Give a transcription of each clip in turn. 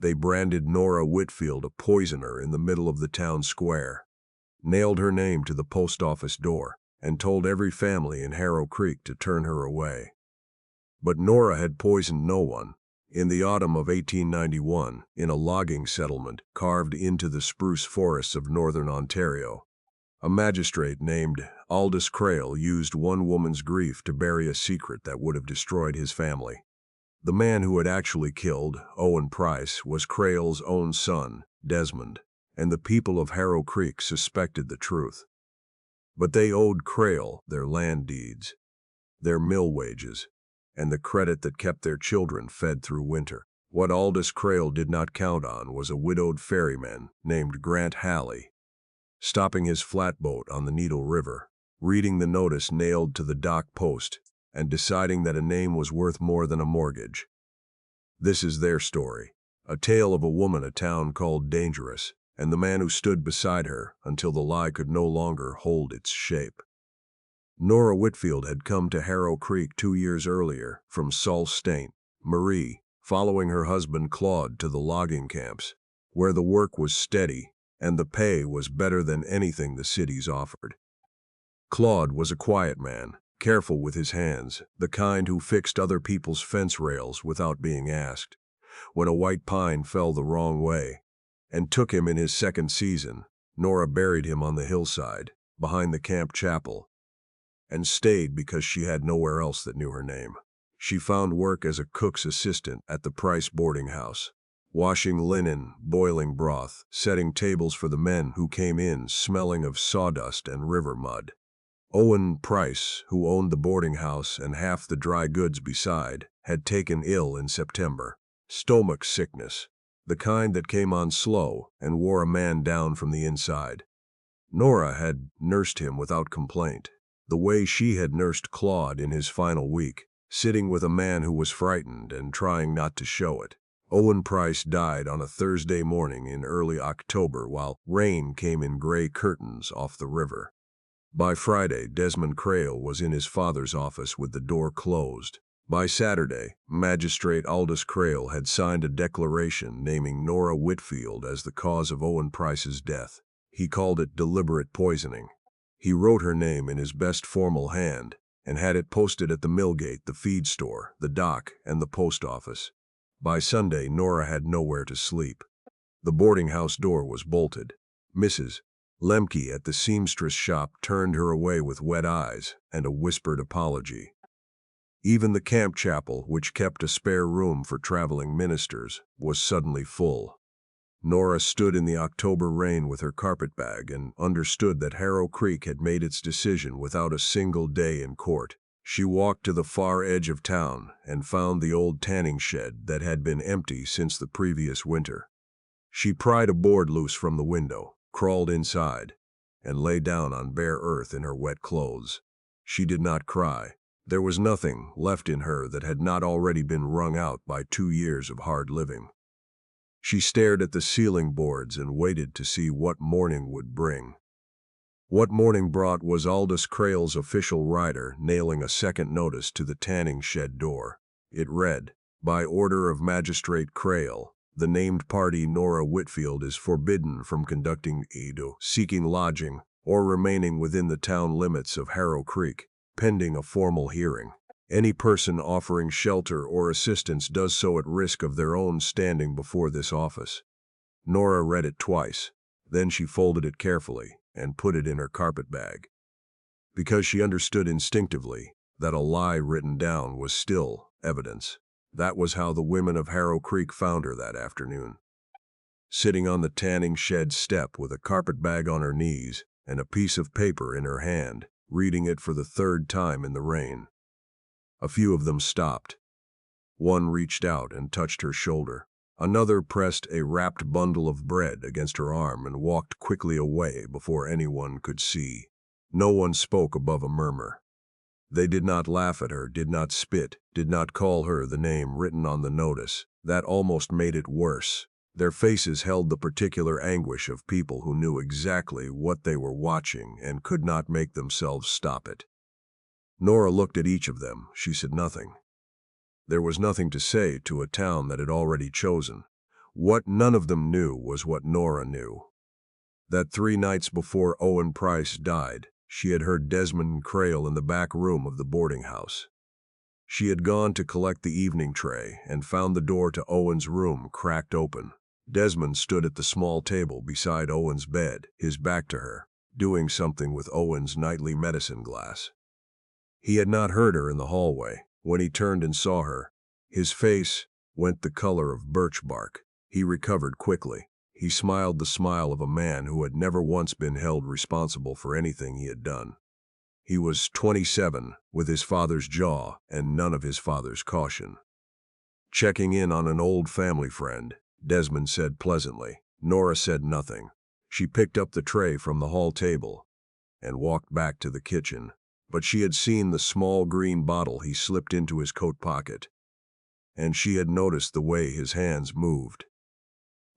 They branded Nora Whitfield a poisoner in the middle of the town square, nailed her name to the post office door, and told every family in Harrow Creek to turn her away. But Nora had poisoned no one. In the autumn of 1891, in a logging settlement carved into the spruce forests of northern Ontario, a magistrate named Aldous Crail used one woman's grief to bury a secret that would have destroyed his family. The man who had actually killed Owen Price was Crail's own son, Desmond, and the people of Harrow Creek suspected the truth. But they owed Crail their land deeds, their mill wages, and the credit that kept their children fed through winter. What Aldous Crail did not count on was a widowed ferryman named Grant Halley, stopping his flatboat on the Needle River, reading the notice nailed to the dock post, and deciding that a name was worth more than a mortgage. This is their story, a tale of a woman a town called dangerous, and the man who stood beside her until the lie could no longer hold its shape. Nora Whitfield had come to Harrow Creek 2 years earlier from Sault Ste. Marie, following her husband Claude to the logging camps, where the work was steady and the pay was better than anything the cities offered. Claude was a quiet man, careful with his hands, the kind who fixed other people's fence rails without being asked. When a white pine fell the wrong way and took him in his second season, Nora buried him on the hillside, behind the camp chapel, and stayed because she had nowhere else that knew her name. She found work as a cook's assistant at the Price boarding house, washing linen, boiling broth, setting tables for the men who came in smelling of sawdust and river mud. Owen Price, who owned the boarding house and half the dry goods beside, had taken ill in September. Stomach sickness, the kind that came on slow and wore a man down from the inside. Nora had nursed him without complaint, the way she had nursed Claude in his final week, sitting with a man who was frightened and trying not to show it. Owen Price died on a Thursday morning in early October while rain came in gray curtains off the river. By Friday, Desmond Crail was in his father's office with the door closed. By Saturday, Magistrate Aldous Crail had signed a declaration naming Nora Whitfield as the cause of Owen Price's death. He called it deliberate poisoning. He wrote her name in his best formal hand and had it posted at the millgate, the feed store, the dock, and the post office. By Sunday, Nora had nowhere to sleep. The boarding house door was bolted. Mrs. Lemke at the seamstress shop turned her away with wet eyes and a whispered apology. Even the camp chapel, which kept a spare room for traveling ministers, was suddenly full. Nora stood in the October rain with her carpetbag and understood that Harrow Creek had made its decision without a single day in court. She walked to the far edge of town and found the old tanning shed that had been empty since the previous winter. She pried a board loose from the window, crawled inside, and lay down on bare earth in her wet clothes. She did not cry. There was nothing left in her that had not already been wrung out by 2 years of hard living. She stared at the ceiling boards and waited to see what morning would bring. What morning brought was Aldous Crail's official rider nailing a second notice to the tanning shed door. It read, "By order of Magistrate Crail, the named party Nora Whitfield is forbidden from conducting seeking lodging, or remaining within the town limits of Harrow Creek, pending a formal hearing. Any person offering shelter or assistance does so at risk of their own standing before this office." Nora read it twice. Then she folded it carefully and put it in her carpetbag, because she understood instinctively that a lie written down was still evidence. That was how the women of Harrow Creek found her that afternoon, sitting on the tanning shed step with a carpetbag on her knees and a piece of paper in her hand, reading it for the third time in the rain. A few of them stopped. One reached out and touched her shoulder. Another pressed a wrapped bundle of bread against her arm and walked quickly away before anyone could see. No one spoke above a murmur. They did not laugh at her, did not spit, did not call her the name written on the notice. That almost made it worse. Their faces held the particular anguish of people who knew exactly what they were watching and could not make themselves stop it. Nora looked at each of them. She said nothing. There was nothing to say to a town that had already chosen. What none of them knew was what Nora knew. That 3 nights before Owen Price died, she had heard Desmond Crail in the back room of the boarding house. She had gone to collect the evening tray and found the door to Owen's room cracked open. Desmond stood at the small table beside Owen's bed, his back to her, doing something with Owen's nightly medicine glass. He had not heard her in the hallway. When he turned and saw her, his face went the color of birch bark. He recovered quickly. He smiled the smile of a man who had never once been held responsible for anything he had done. He was 27, with his father's jaw and none of his father's caution. Checking in on an old family friend, Desmond said pleasantly. Nora said nothing. She picked up the tray from the hall table and walked back to the kitchen. But she had seen the small green bottle he slipped into his coat pocket, and she had noticed the way his hands moved.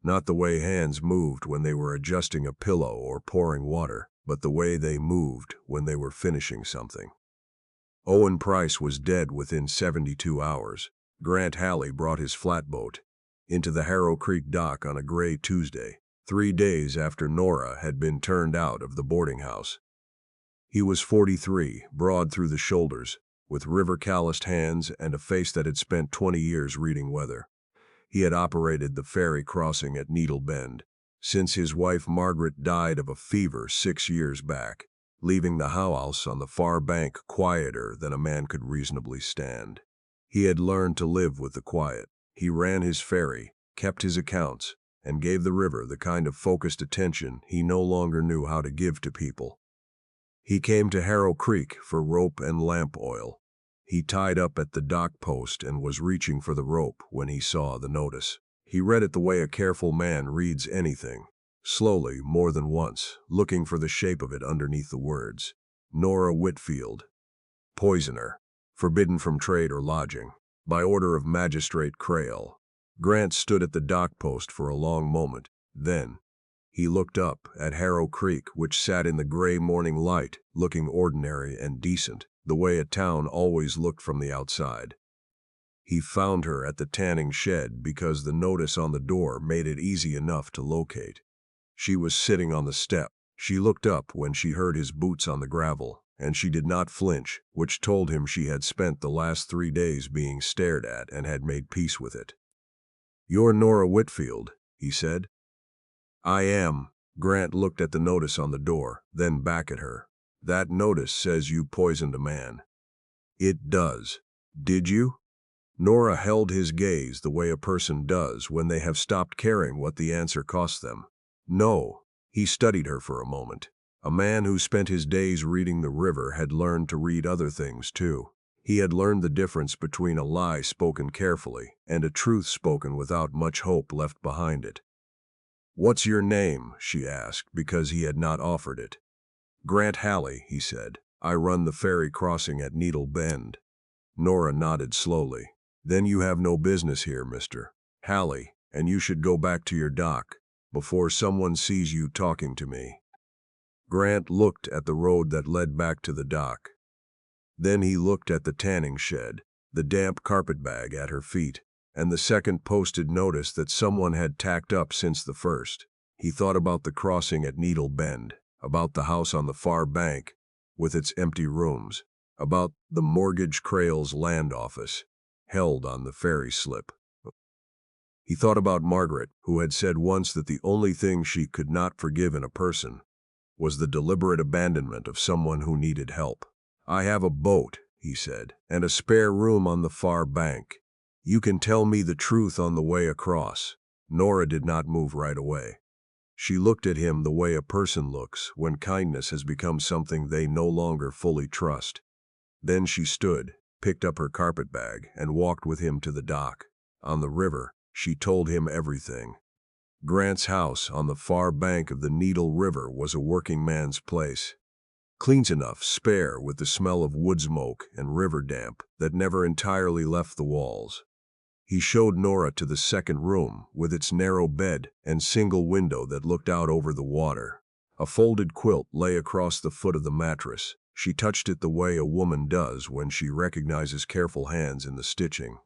Not the way hands moved when they were adjusting a pillow or pouring water, but the way they moved when they were finishing something. Owen Price was dead within 72 hours. Grant Halley brought his flatboat into the Harrow Creek dock on a gray Tuesday, 3 days after Nora had been turned out of the boarding house. He was 43, broad through the shoulders, with river-calloused hands and a face that had spent 20 years reading weather. He had operated the ferry crossing at Needle Bend since his wife Margaret died of a fever 6 years back, leaving the house on the far bank quieter than a man could reasonably stand. He had learned to live with the quiet. He ran his ferry, kept his accounts, and gave the river the kind of focused attention he no longer knew how to give to people. He came to Harrow Creek for rope and lamp oil. He tied up at the dock post and was reaching for the rope when he saw the notice. He read it the way a careful man reads anything, slowly, more than once, looking for the shape of it underneath the words. Nora Whitfield, poisoner, forbidden from trade or lodging, by order of Magistrate Crail. Grant stood at the dock post for a long moment. Then he looked up at Harrow Creek, which sat in the gray morning light, looking ordinary and decent, the way a town always looked from the outside. He found her at the tanning shed because the notice on the door made it easy enough to locate. She was sitting on the step. She looked up when she heard his boots on the gravel, and she did not flinch, which told him she had spent the last 3 days being stared at and had made peace with it. "You're Nora Whitfield," he said. "I am." Grant looked at the notice on the door, then back at her. "That notice says you poisoned a man." "It does. Did you?" Nora held his gaze the way a person does when they have stopped caring what the answer costs them. "No." He studied her for a moment. A man who spent his days reading the river had learned to read other things too. He had learned the difference between a lie spoken carefully and a truth spoken without much hope left behind it. "What's your name?" she asked, because he had not offered it. "Grant Halley," he said. "I run the ferry crossing at Needle Bend." Nora nodded slowly. "Then you have no business here, Mr. Halley, and you should go back to your dock before someone sees you talking to me." Grant looked at the road that led back to the dock. Then he looked at the tanning shed, the damp carpetbag at her feet, and the second posted notice that someone had tacked up since the first. He thought about the crossing at Needle Bend, about the house on the far bank with its empty rooms, about the Mortgage Crail's land office, held on the ferry slip. He thought about Margaret, who had said once that the only thing she could not forgive in a person was the deliberate abandonment of someone who needed help. "I have a boat," he said, "and a spare room on the far bank. You can tell me the truth on the way across." Nora did not move right away. She looked at him the way a person looks when kindness has become something they no longer fully trust. Then she stood, picked up her carpetbag, and walked with him to the dock. On the river, she told him everything. Grant's house on the far bank of the Needle River was a working man's place. Clean enough, spare, with the smell of wood smoke and river damp that never entirely left the walls. He showed Nora to the second room, with its narrow bed and single window that looked out over the water. A folded quilt lay across the foot of the mattress. She touched it the way a woman does when she recognizes careful hands in the stitching.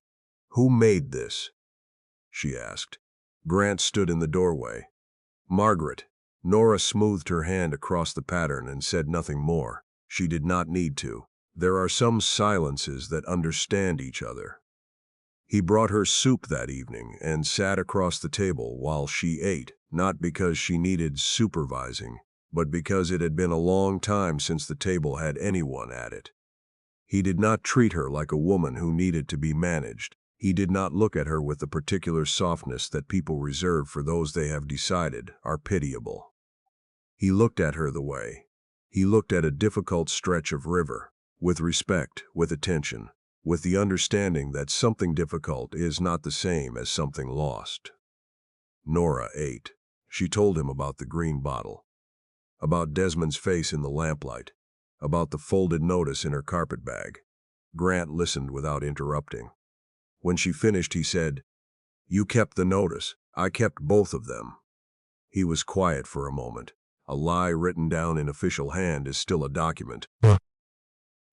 "Who made this?" she asked. Grant stood in the doorway. "Margaret." Nora smoothed her hand across the pattern and said nothing more. She did not need to. There are some silences that understand each other. He brought her soup that evening and sat across the table while she ate, not because she needed supervising, but because it had been a long time since the table had anyone at it. He did not treat her like a woman who needed to be managed. He did not look at her with the particular softness that people reserve for those they have decided are pitiable. He looked at her the way he looked at a difficult stretch of river, with respect, with attention, with the understanding that something difficult is not the same as something lost. Nora ate. She told him about the green bottle, about Desmond's face in the lamplight, about the folded notice in her carpet bag. Grant listened without interrupting. When she finished, he said, "You kept the notice. I kept both of them." He was quiet for a moment. A lie written down in official hand is still a document.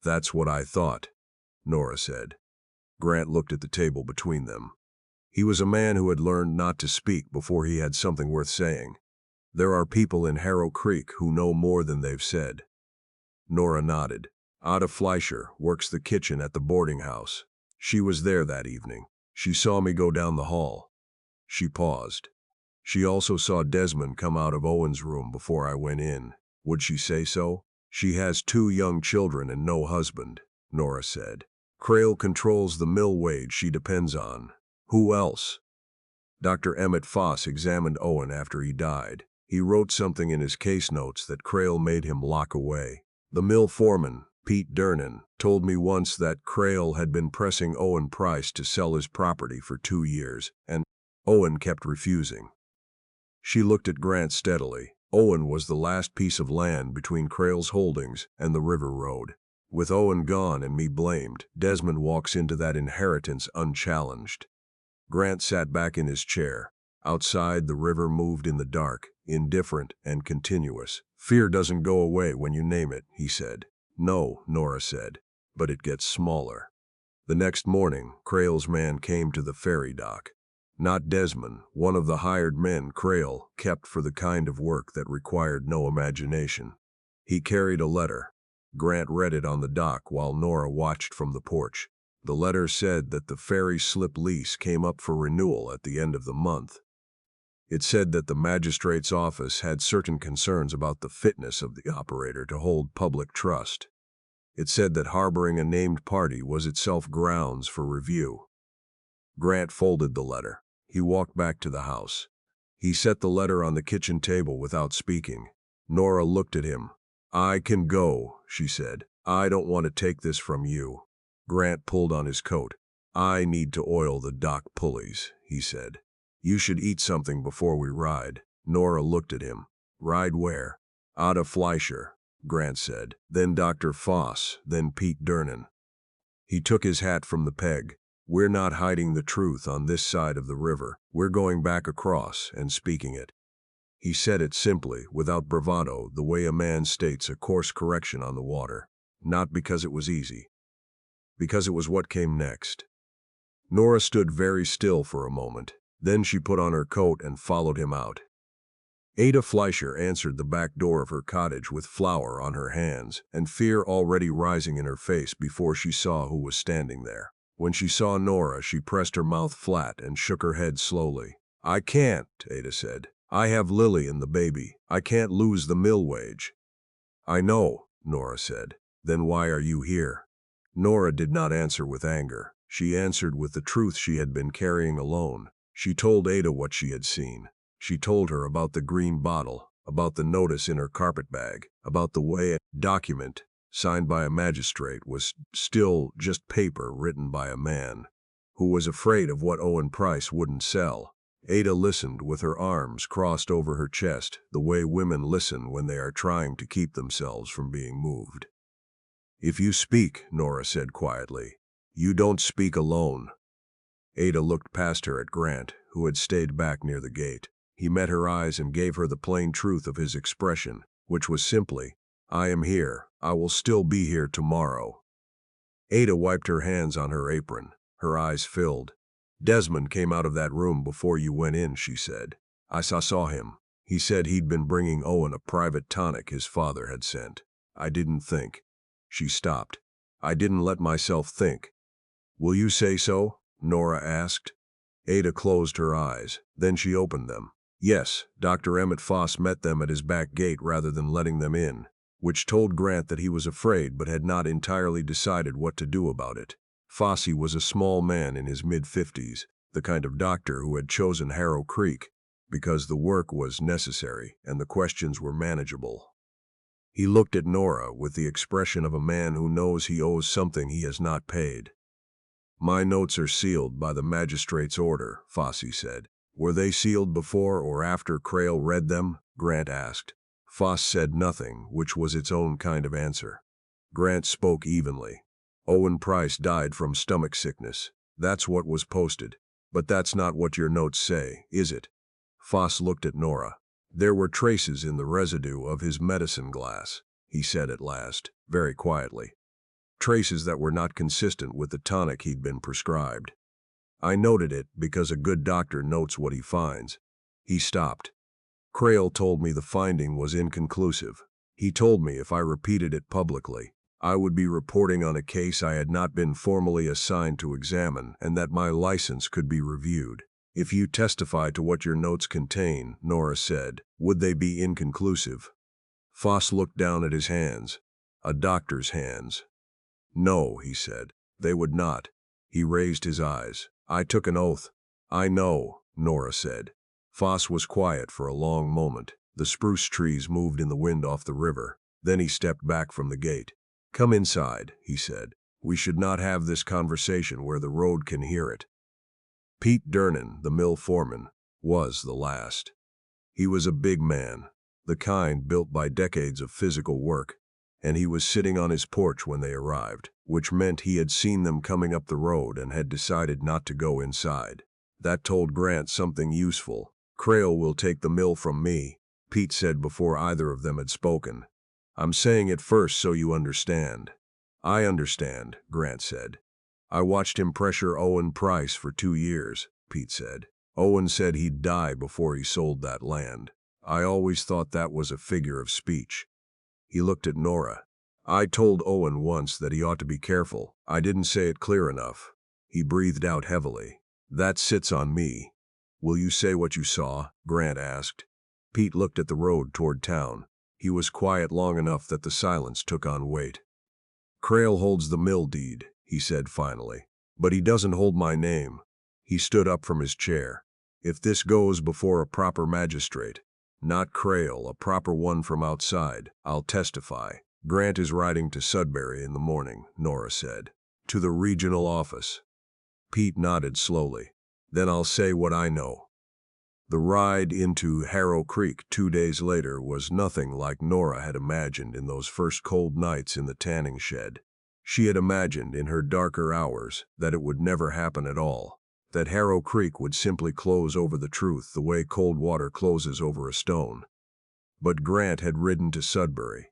"That's what I thought," Nora said. Grant looked at the table between them. He was a man who had learned not to speak before he had something worth saying. There are people in Harrow Creek who know more than they've said. Nora nodded. "Ada Fleischer works the kitchen at the boarding house. She was there that evening. She saw me go down the hall." She paused. "She also saw Desmond come out of Owen's room before I went in. Would she say so?" "She has 2 young children and no husband," Nora said. "Crail controls the mill wage she depends on." "Who else?" "Dr. Emmett Foss examined Owen after he died. He wrote something in his case notes that Crail made him lock away. The mill foreman, Pete Durnan, told me once that Crail had been pressing Owen Price to sell his property for 2 years, and Owen kept refusing." She looked at Grant steadily. Owen was the last piece of land between Crail's holdings and the river road. With Owen gone and me blamed, Desmond walks into that inheritance unchallenged. Grant sat back in his chair. Outside, the river moved in the dark, indifferent and continuous. "Fear doesn't go away when you name it," he said. "No," Nora said, "but it gets smaller." The next morning, Crail's man came to the ferry dock. Not Desmond, one of the hired men Crail kept for the kind of work that required no imagination. He carried a letter. Grant read it on the dock while Nora watched from the porch. The letter said that the ferry slip lease came up for renewal at the end of the month. It said that the magistrate's office had certain concerns about the fitness of the operator to hold public trust. It said that harboring a named party was itself grounds for review. Grant folded the letter. He walked back to the house. He set the letter on the kitchen table without speaking. Nora looked at him. "I can go," she said. "I don't want to take this from you." Grant pulled on his coat. "I need to oil the dock pulleys," he said. "You should eat something before we ride." Nora looked at him. "Ride where?" "Ada Fleischer," Grant said. "Then Dr. Foss, then Pete Durnan." He took his hat from the peg. "We're not hiding the truth on this side of the river. We're going back across and speaking it." He said it simply, without bravado, the way a man states a course correction on the water. Not because it was easy. Because it was what came next. Nora stood very still for a moment. Then she put on her coat and followed him out. Ada Fleischer answered the back door of her cottage with flour on her hands and fear already rising in her face before she saw who was standing there. When she saw Nora, she pressed her mouth flat and shook her head slowly. "I can't," Ada said. "I have Lily and the baby. I can't lose the mill wage." "I know," Nora said. "Then why are you here?" Nora did not answer with anger. She answered with the truth she had been carrying alone. She told Ada what she had seen. She told her about the green bottle, about the notice in her carpet bag, about the way a document signed by a magistrate was still just paper written by a man who was afraid of what Owen Price wouldn't sell. Ada listened with her arms crossed over her chest, the way women listen when they are trying to keep themselves from being moved. "If you speak," Nora said quietly, "you don't speak alone." Ada looked past her at Grant, who had stayed back near the gate. He met her eyes and gave her the plain truth of his expression, which was simply, "I am here. I will still be here tomorrow." Ada wiped her hands on her apron. Her eyes filled. Desmond came out of that room before you went in, she said. I saw him. He said he'd been bringing Owen a private tonic his father had sent. I didn't think. She stopped. I didn't let myself think. Will you say so? Nora asked. Ada closed her eyes. Then she opened them. Yes, Dr. Emmett Foss met them at his back gate rather than letting them in, which told Grant that he was afraid but had not entirely decided what to do about it. Fosse was a small man in his mid-50s, the kind of doctor who had chosen Harrow Creek because the work was necessary and the questions were manageable. He looked at Nora with the expression of a man who knows he owes something he has not paid. My notes are sealed by the magistrate's order, Fosse said. Were they sealed before or after Crail read them? Grant asked. Foss said nothing, which was its own kind of answer. Grant spoke evenly. Owen Price died from stomach sickness. That's what was posted. But that's not what your notes say, is it? Foss looked at Nora. There were traces in the residue of his medicine glass, he said at last, very quietly. Traces that were not consistent with the tonic he'd been prescribed. I noted it because a good doctor notes what he finds. He stopped. Crail told me the finding was inconclusive. He told me if I repeated it publicly, I would be reporting on a case I had not been formally assigned to examine and that my license could be reviewed. If you testify to what your notes contain, Nora said, would they be inconclusive? Foss looked down at his hands. A doctor's hands. No, he said. They would not. He raised his eyes. I took an oath. I know, Nora said. Foss was quiet for a long moment. The spruce trees moved in the wind off the river. Then he stepped back from the gate. Come inside, he said. We should not have this conversation where the road can hear it. Pete Durnan, the mill foreman, was the last. He was a big man, the kind built by decades of physical work, and he was sitting on his porch when they arrived, which meant he had seen them coming up the road and had decided not to go inside. That told Grant something useful. Crail will take the mill from me, Pete said before either of them had spoken. I'm saying it first so you understand. I understand, Grant said. I watched him pressure Owen Price for 2 years, Pete said. Owen said he'd die before he sold that land. I always thought that was a figure of speech. He looked at Nora. I told Owen once that he ought to be careful. I didn't say it clear enough. He breathed out heavily. That sits on me. Will you say what you saw? Grant asked. Pete looked at the road toward town. He was quiet long enough that the silence took on weight. Crail holds the mill deed, he said finally. But he doesn't hold my name. He stood up from his chair. If this goes before a proper magistrate, not Crail, a proper one from outside, I'll testify. Grant is riding to Sudbury in the morning, Nora said. To the regional office. Pete nodded slowly. Then I'll say what I know. The ride into Harrow Creek 2 days later was nothing like Nora had imagined in those first cold nights in the tanning shed. She had imagined in her darker hours that it would never happen at all, that Harrow Creek would simply close over the truth the way cold water closes over a stone. But Grant had ridden to Sudbury.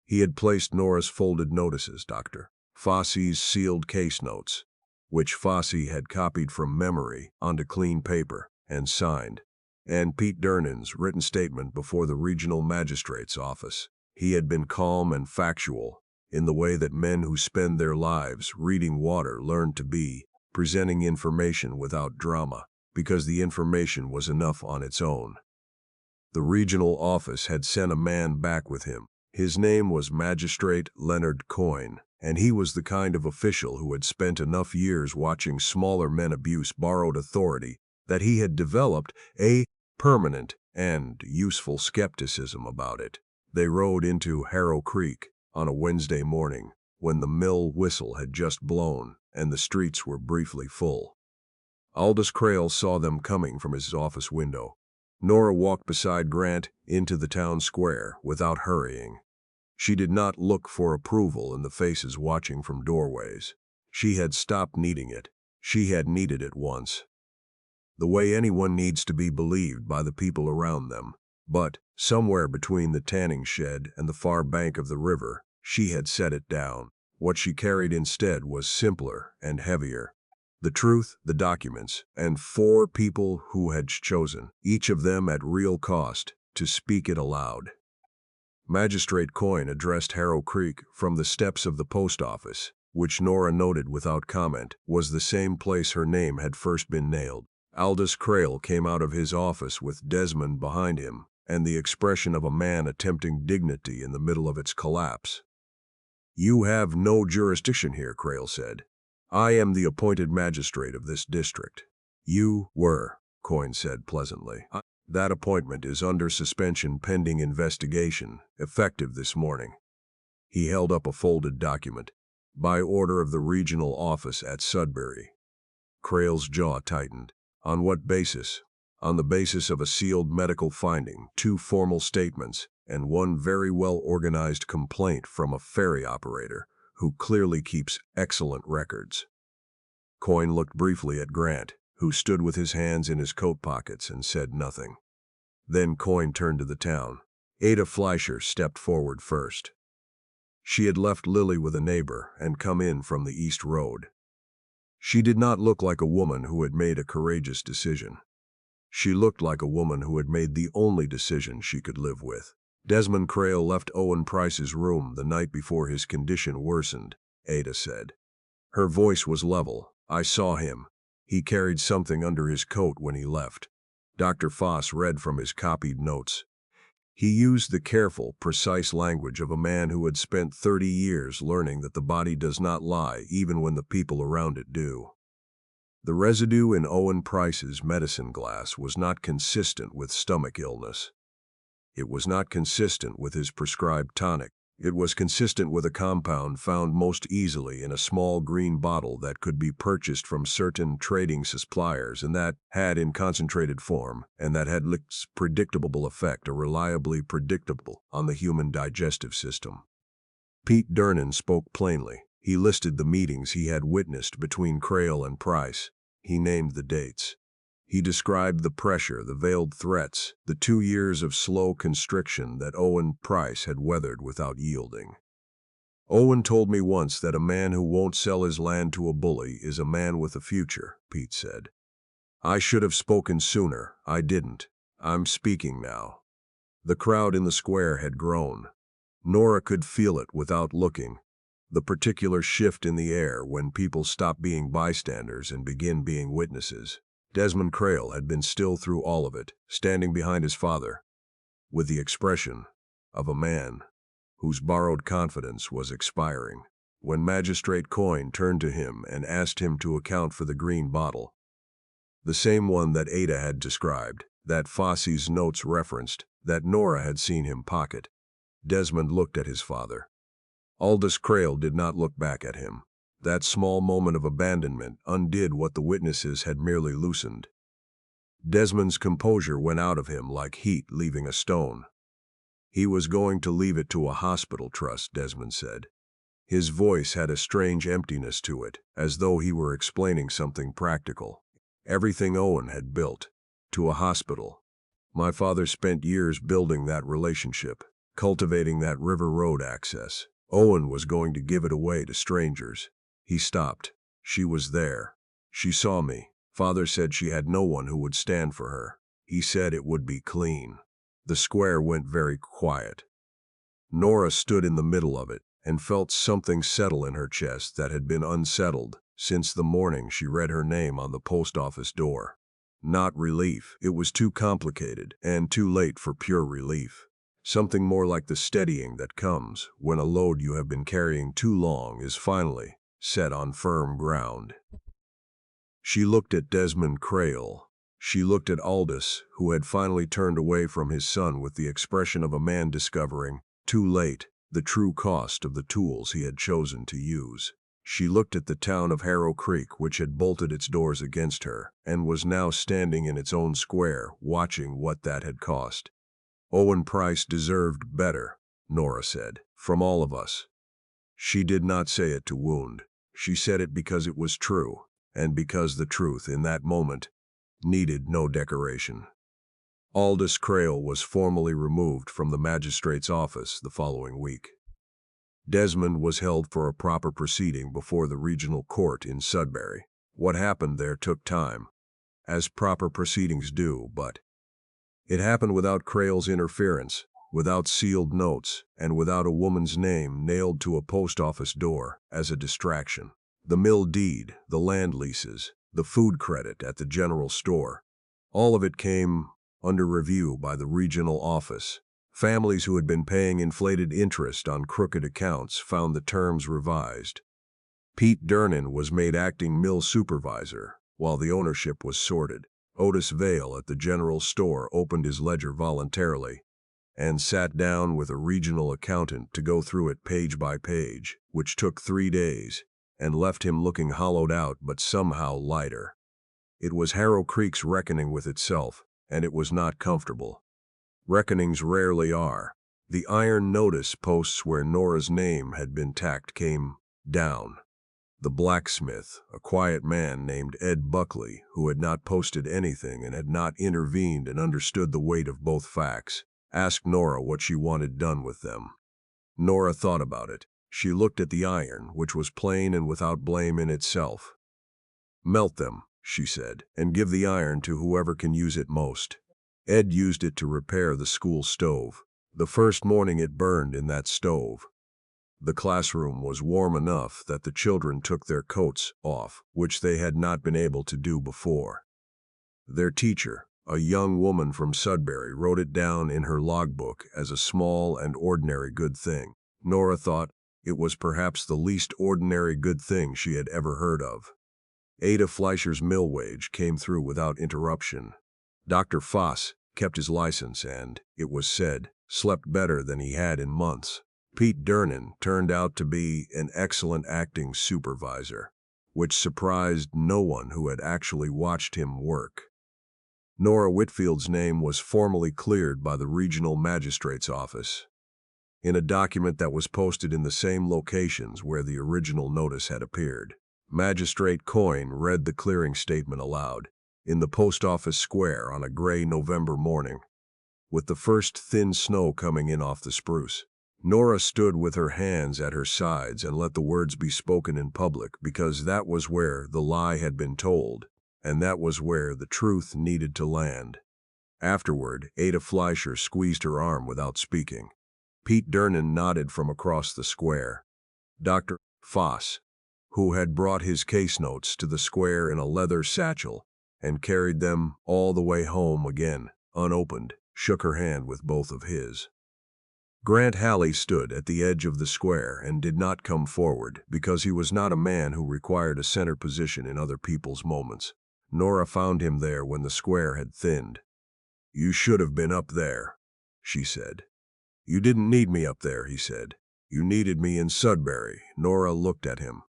He had placed Nora's folded notices, Dr. Fosse's sealed case notes, which Fosse had copied from memory onto clean paper and signed, and Pete Durnan's written statement before the regional magistrate's office. He had been calm and factual, in the way that men who spend their lives reading water learn to be, presenting information without drama, because the information was enough on its own. The regional office had sent a man back with him. His name was Magistrate Leonard Coyne, and he was the kind of official who had spent enough years watching smaller men abuse borrowed authority that he had developed a permanent and useful skepticism about it. They rode into Harrow Creek on a Wednesday morning when the mill whistle had just blown and the streets were briefly full. Aldous Crail saw them coming from his office window. Nora walked beside Grant into the town square without hurrying. She did not look for approval in the faces watching from doorways. She had stopped needing it. She had needed it once. The way anyone needs to be believed by the people around them. But, somewhere between the tanning shed and the far bank of the river, she had set it down. What she carried instead was simpler and heavier. The truth, the documents, and 4 people who had chosen, each of them at real cost, to speak it aloud. Magistrate Coyne addressed Harrow Creek from the steps of the post office, which Nora noted without comment was the same place her name had first been nailed. Aldous Crail came out of his office with Desmond behind him, and the expression of a man attempting dignity in the middle of its collapse. "You have no jurisdiction here," Crail said. "I am the appointed magistrate of this district." "You were," Coyne said pleasantly. "That appointment is under suspension pending investigation, effective this morning." He held up a folded document. "By order of the regional office at Sudbury." Crail's jaw tightened. "On what basis?" "On the basis of a sealed medical finding, 2 formal statements, and 1 very well-organized complaint from a ferry operator who clearly keeps excellent records." Coyne looked briefly at Grant, who stood with his hands in his coat pockets and said nothing. Then Coyne turned to the town. Ada Fleischer stepped forward first. She had left Lily with a neighbor and come in from the East Road. She did not look like a woman who had made a courageous decision. She looked like a woman who had made the only decision she could live with. "Desmond Crail left Owen Price's room the night before his condition worsened," Ada said. Her voice was level. "I saw him. He carried something under his coat when he left." Dr. Foss read from his copied notes. He used the careful, precise language of a man who had spent 30 years learning that the body does not lie even when the people around it do. The residue in Owen Price's medicine glass was not consistent with stomach illness. It was not consistent with his prescribed tonic. It was consistent with a compound found most easily in a small green bottle that could be purchased from certain trading suppliers and that had in concentrated form and that had its predictable effect a reliably predictable on the human digestive system. Pete Durnan spoke plainly. He listed the meetings he had witnessed between Crail and Price. He named the dates. He described the pressure, the veiled threats, the 2 years of slow constriction that Owen Price had weathered without yielding. "Owen told me once that a man who won't sell his land to a bully is a man with a future," Pete said. "I should have spoken sooner. I didn't. I'm speaking now." The crowd in the square had grown. Nora could feel it without looking. The particular shift in the air when people stop being bystanders and begin being witnesses. Desmond Crail had been still through all of it, standing behind his father, with the expression of a man whose borrowed confidence was expiring. When Magistrate Coyne turned to him and asked him to account for the green bottle, the same one that Ada had described, that Fosse's notes referenced, that Nora had seen him pocket, Desmond looked at his father. Aldous Crail did not look back at him. That small moment of abandonment undid what the witnesses had merely loosened. Desmond's composure went out of him like heat leaving a stone. "He was going to leave it to a hospital trust," Desmond said. His voice had a strange emptiness to it, as though he were explaining something practical. "Everything Owen had built. To a hospital. My father spent years building that relationship, cultivating that river road access. Owen was going to give it away to strangers." He stopped. "She was there. She saw me. Father said she had no one who would stand for her. He said it would be clean." The square went very quiet. Nora stood in the middle of it and felt something settle in her chest that had been unsettled since the morning she read her name on the post office door. Not relief. It was too complicated and too late for pure relief. Something more like the steadying that comes when a load you have been carrying too long is finally set on firm ground. She looked at Desmond Crail. She looked at Aldous, who had finally turned away from his son with the expression of a man discovering, too late, the true cost of the tools he had chosen to use. She looked at the town of Harrow Creek, which had bolted its doors against her, and was now standing in its own square, watching what that had cost. "Owen Price deserved better," Nora said, "from all of us." She did not say it to wound. She said it because it was true, and because the truth in that moment needed no decoration. Aldous Crail was formally removed from the magistrate's office the following week. Desmond was held for a proper proceeding before the regional court in Sudbury. What happened there took time, as proper proceedings do, but it happened without Crail's interference, without sealed notes, and without a woman's name nailed to a post office door as a distraction. The mill deed, the land leases, the food credit at the general store, all of it came under review by the regional office. Families who had been paying inflated interest on crooked accounts found the terms revised. Pete Durnan was made acting mill supervisor, while the ownership was sorted. Otis Vale at the general store opened his ledger voluntarily and sat down with a regional accountant to go through it page by page, which took 3 days, and left him looking hollowed out but somehow lighter. It was Harrow Creek's reckoning with itself, and it was not comfortable. Reckonings rarely are. The iron notice posts where Nora's name had been tacked came down. The blacksmith, a quiet man named Ed Buckley, who had not posted anything and had not intervened and understood the weight of both facts, asked Nora what she wanted done with them. Nora thought about it. She looked at the iron, which was plain and without blame in itself. "Melt them," she said, "and give the iron to whoever can use it most." Ed used it to repair the school stove. The first morning it burned in that stove. The classroom was warm enough that the children took their coats off, which they had not been able to do before. Their teacher, a young woman from Sudbury, wrote it down in her logbook as a small and ordinary good thing. Nora thought it was perhaps the least ordinary good thing she had ever heard of. Ada Fleischer's mill wage came through without interruption. Dr. Foss kept his license and, it was said, slept better than he had in months. Pete Durnan turned out to be an excellent acting supervisor, which surprised no one who had actually watched him work. Nora Whitfield's name was formally cleared by the regional magistrate's office in a document that was posted in the same locations where the original notice had appeared. Magistrate Coyne read the clearing statement aloud in the post office square on a gray November morning, with the first thin snow coming in off the spruce. Nora stood with her hands at her sides and let the words be spoken in public, because that was where the lie had been told, and that was where the truth needed to land. Afterward, Ada Fleischer squeezed her arm without speaking. Pete Durnan nodded from across the square. Dr. Foss, who had brought his case notes to the square in a leather satchel and carried them all the way home again, unopened, shook her hand with both of his. Grant Halley stood at the edge of the square and did not come forward, because he was not a man who required a center position in other people's moments. Nora found him there when the square had thinned. "You should have been up there," she said. "You didn't need me up there," he said. "You needed me in Sudbury." Nora looked at him.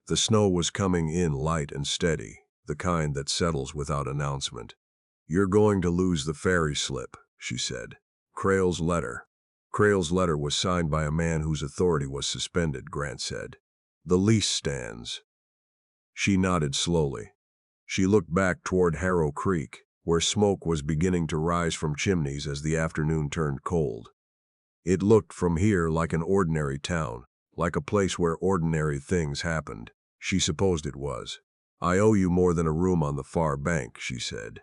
The snow was coming in light and steady, the kind that settles without announcement. "You're going to lose the ferry slip," she said. "Crail's letter." Crail's letter was signed by a man whose authority was suspended, Grant said. "The lease stands." She nodded slowly. She looked back toward Harrow Creek, where smoke was beginning to rise from chimneys as the afternoon turned cold. It looked from here like an ordinary town, like a place where ordinary things happened. She supposed it was. "I owe you more than a room on the far bank," she said.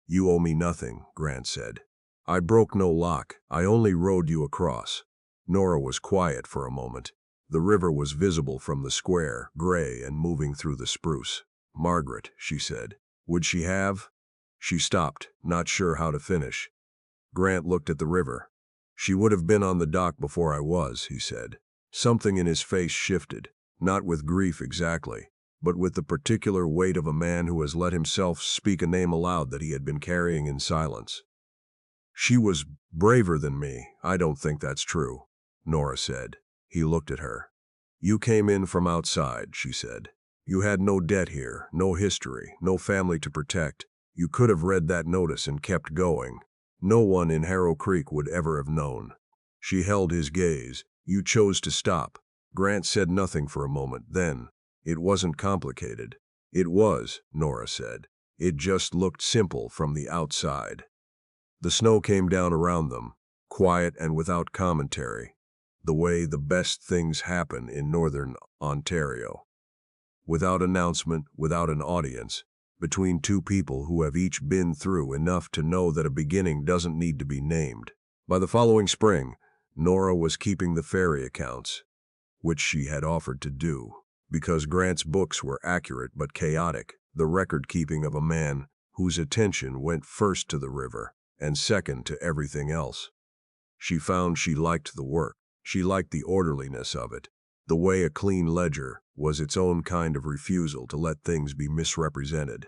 "You owe me nothing," Grant said. "I broke no lock, I only rowed you across." Nora was quiet for a moment. The river was visible from the square, gray and moving through the spruce. "Margaret," she said. "Would she have—" She stopped, not sure how to finish. Grant looked at the river. "She would have been on the dock before I was," he said. Something in his face shifted, not with grief exactly, but with the particular weight of a man who has let himself speak a name aloud that he had been carrying in silence. "She was braver than me." "I don't think that's true," Nora said. He looked at her. "You came in from outside," she said. "You had no debt here, no history, no family to protect. You could have read that notice and kept going. No one in Harrow Creek would ever have known." She held his gaze. "You chose to stop." Grant said nothing for a moment. Then, "It wasn't complicated." "It was," Nora said. "It just looked simple from the outside." The snow came down around them, quiet and without commentary, the way the best things happen in northern Ontario. without announcement, without an audience, between two people who have each been through enough to know that a beginning doesn't need to be named. By the following spring, Nora was keeping the ferry accounts, which she had offered to do, because Grant's books were accurate but chaotic, the record-keeping of a man whose attention went first to the river and second to everything else. She found she liked the work. She liked the orderliness of it, the way a clean ledger was its own kind of refusal to let things be misrepresented.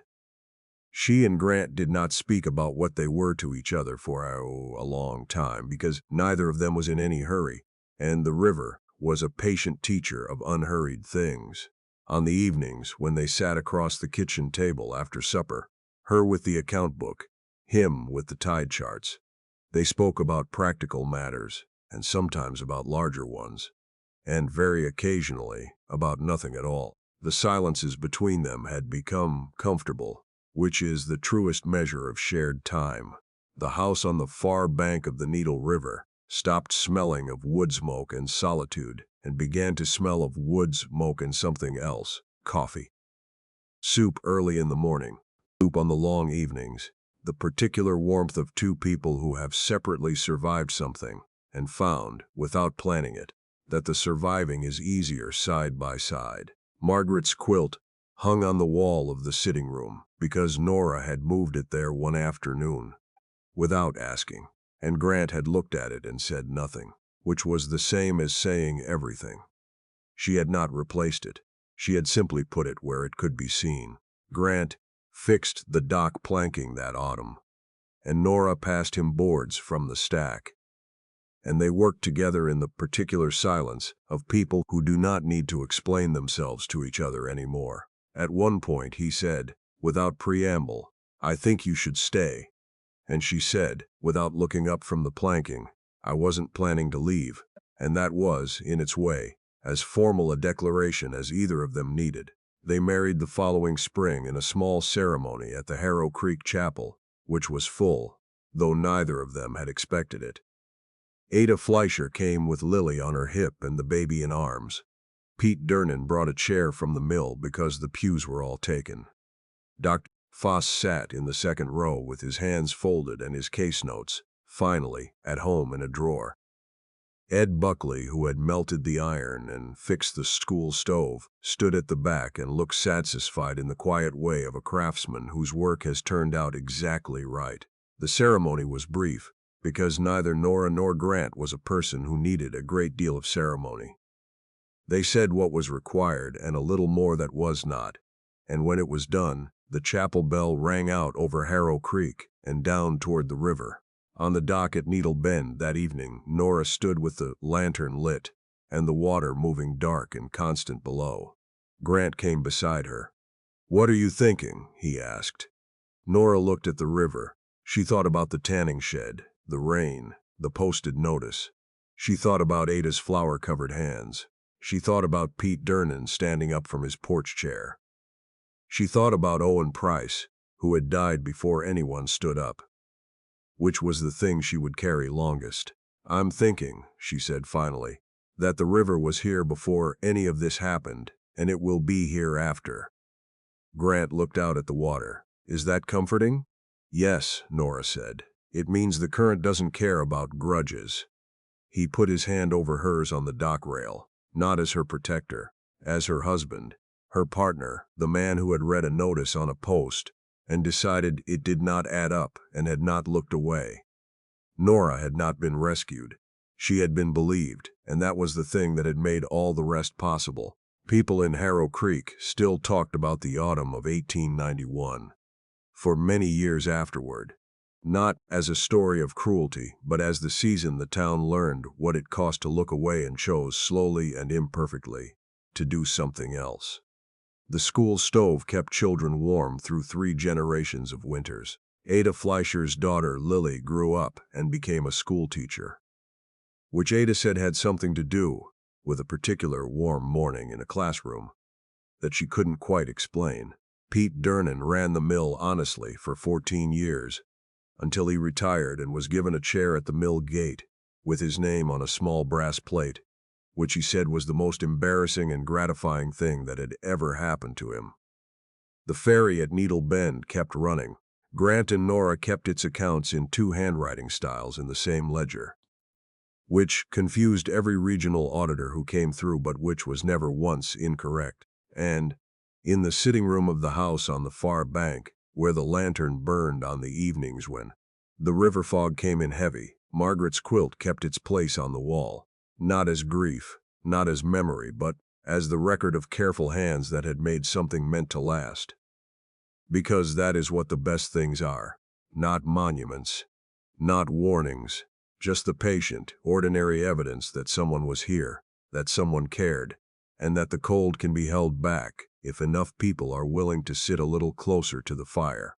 She and Grant did not speak about what they were to each other for a long time, because neither of them was in any hurry, and the river was a patient teacher of unhurried things. On the evenings, when they sat across the kitchen table after supper, her with the account book, him with the tide charts, they spoke about practical matters, and sometimes about larger ones, and very occasionally about nothing at all. The silences between them had become comfortable, which is the truest measure of shared time. The house on the far bank of the Needle River stopped smelling of wood smoke and solitude and began to smell of wood smoke and something else, coffee. Soup early in the morning, soup on the long evenings, the particular warmth of two people who have separately survived something and found, without planning it, that the surviving is easier side by side. Margaret's quilt hung on the wall of the sitting room because Nora had moved it there one afternoon, without asking, and Grant had looked at it and said nothing, which was the same as saying everything. She had not replaced it. She had simply put it where it could be seen. Grant fixed the dock planking that autumn, and Nora passed him boards from the stack, and they worked together in the particular silence of people who do not need to explain themselves to each other anymore. At one point he said, without preamble, "I think you should stay." And she said, without looking up from the planking, "I wasn't planning to leave." And that was, in its way, as formal a declaration as either of them needed. They married the following spring in a small ceremony at the Harrow Creek chapel, which was full, though neither of them had expected it. Ada Fleischer came with Lily on her hip and the baby in arms. Pete Durnan brought a chair from the mill because the pews were all taken. Dr. Foss sat in the second row with his hands folded and his case notes, finally, at home in a drawer. Ed Buckley, who had melted the iron and fixed the school stove, stood at the back and looked satisfied in the quiet way of a craftsman whose work has turned out exactly right. The ceremony was brief, because neither Nora nor Grant was a person who needed a great deal of ceremony. They said what was required and a little more that was not, and when it was done, the chapel bell rang out over Harrow Creek and down toward the river. On the dock at Needle Bend that evening, Nora stood with the lantern lit and the water moving dark and constant below. Grant came beside her. "What are you thinking?" he asked. Nora looked at the river. She thought about the tanning shed, the rain, the posted notice. She thought about Ada's flour-covered hands. She thought about Pete Durnan standing up from his porch chair. She thought about Owen Price, who had died before anyone stood up. Which was the thing she would carry longest? "I'm thinking," she said finally, "that the river was here before any of this happened, and it will be here after." Grant looked out at the water. "Is that comforting?" "Yes," Nora said. "It means the current doesn't care about grudges." He put his hand over hers on the dock rail, not as her protector, as her husband, her partner, the man who had read a notice on a post and decided it did not add up and had not looked away. Nora had not been rescued. She had been believed, and that was the thing that had made all the rest possible. People in Harrow Creek still talked about the autumn of 1891. For many years afterward. Not as a story of cruelty, but as the season the town learned what it cost to look away and chose slowly and imperfectly to do something else. The school stove kept children warm through 3 generations of winters. Ada Fleischer's daughter Lily grew up and became a school teacher, which Ada said had something to do with a particular warm morning in a classroom that she couldn't quite explain. Pete Durnan ran the mill honestly for 14 years, until he retired and was given a chair at the mill gate with his name on a small brass plate, which he said was the most embarrassing and gratifying thing that had ever happened to him. The ferry at Needle Bend kept running. Grant and Nora kept its accounts in two handwriting styles in the same ledger, which confused every regional auditor who came through, but which was never once incorrect. And, in the sitting room of the house on the far bank, where the lantern burned on the evenings when the river fog came in heavy, Margaret's quilt kept its place on the wall, not as grief, not as memory, but as the record of careful hands that had made something meant to last. Because that is what the best things are, not monuments, not warnings, just the patient, ordinary evidence that someone was here, that someone cared, and that the cold can be held back if enough people are willing to sit a little closer to the fire.